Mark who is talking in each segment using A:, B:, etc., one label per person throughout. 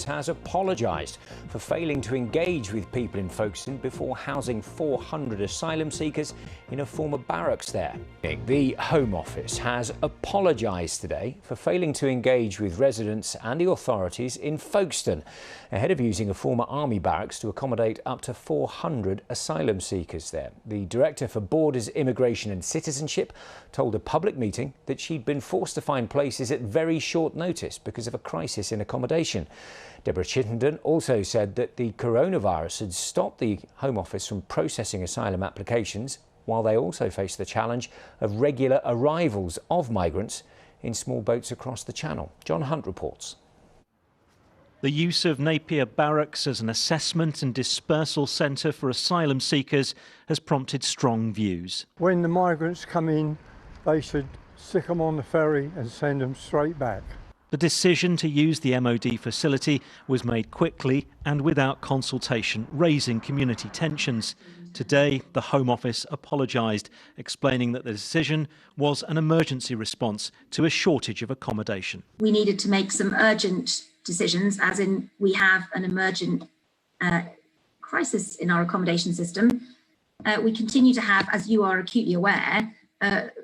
A: has apologised for failing to engage with people in Folkestone before housing 400 asylum seekers in a former barracks there. The Home Office has apologised today for failing to engage with residents and the authorities in Folkestone ahead of using a former army barracks to accommodate up to 400 asylum seekers there. The Director for Borders, Immigration and Citizenship told a public meeting that she'd been forced to find places at very short notice because of a crisis in accommodation. Debora Chittenenden also said that the coronavirus had stopped the Home Office from processing asylum applications, while they also face the challenge of regular arrivals of migrants in small boats across the Channel. John Hunt reports.
B: The use of Napier Barracks as an assessment and dispersal centre for asylum seekers has prompted strong views.
C: When the migrants come in, they should stick them on the ferry and send them straight back.
B: The decision to use the MOD facility was made quickly and without consultation, raising community tensions. Today, the Home Office apologised, explaining that the decision was an emergency response to a shortage of accommodation.
D: We needed to make some urgent decisions, as in we have an emergent crisis in our accommodation system. We continue to have, as you are acutely aware,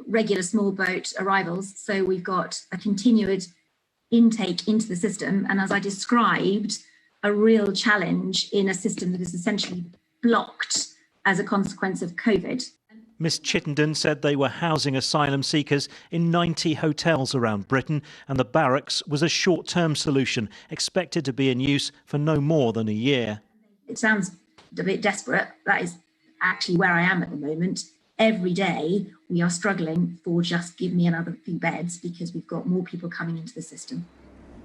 D: regular small boat arrivals. So we've got a continued intake into the system, and as I described, a real challenge in a system that is essentially blocked as a consequence of COVID.
B: Ms Chittenden said they were housing asylum seekers in 90 hotels around Britain, and the barracks was a short-term solution expected to be in use for no more than a year.
D: It sounds a bit desperate. That is actually where I am at the moment. Every day we are struggling for just give me another few beds because we've got more people coming into the system.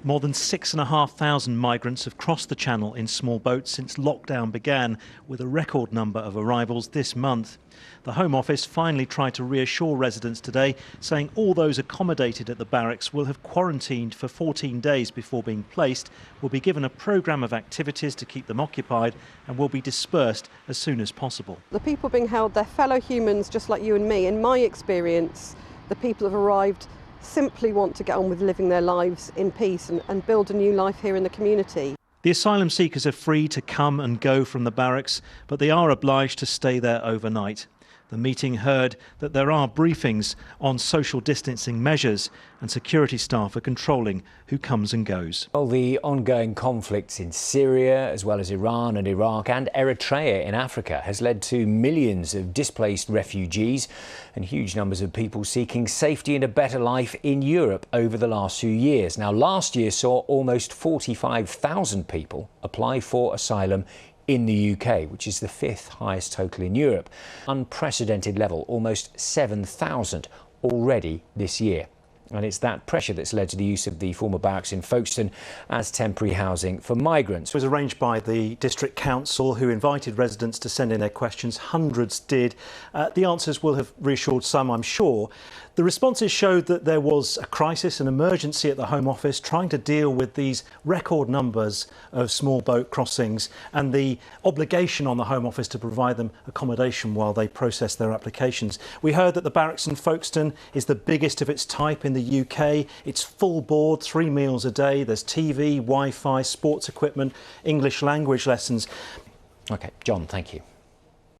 B: More than 6,500 migrants have crossed the Channel in small boats since lockdown began, with a record number of arrivals this month. The Home Office finally tried to reassure residents today, saying all those accommodated at the barracks will have quarantined for 14 days before being placed, will be given a programme of activities to keep them occupied and will be dispersed as soon as possible.
E: The people being held, they're fellow humans just like you and me. In my experience, the people who have arrived simply want to get on with living their lives in peace and build a new life here in the community.
B: The asylum seekers are free to come and go from the barracks, but they are obliged to stay there overnight. The meeting heard that there are briefings on social distancing measures and security staff are controlling who comes and goes.
A: Well, the ongoing conflicts in Syria, as well as Iran and Iraq and Eritrea in Africa, has led to millions of displaced refugees and huge numbers of people seeking safety and a better life in Europe over the last few years. Now, last year saw almost 45,000 people apply for asylum in the UK, which is the 5th highest total in Europe. Unprecedented level, almost 7,000 already this year. And it's that pressure that's led to the use of the former barracks in Folkestone as temporary housing for migrants.
B: It was arranged by the District Council, who invited residents to send in their questions. Hundreds did. The answers will have reassured some, I'm sure. The responses showed that there was a crisis, an emergency at the Home Office trying to deal with these record numbers of small boat crossings and the obligation on the Home Office to provide them accommodation while they process their applications. We heard that the barracks in Folkestone is the biggest of its type in the UK. It's full board, 3 meals a day. There's TV, Wi-Fi, sports equipment, English language lessons.
A: OK, John, thank you.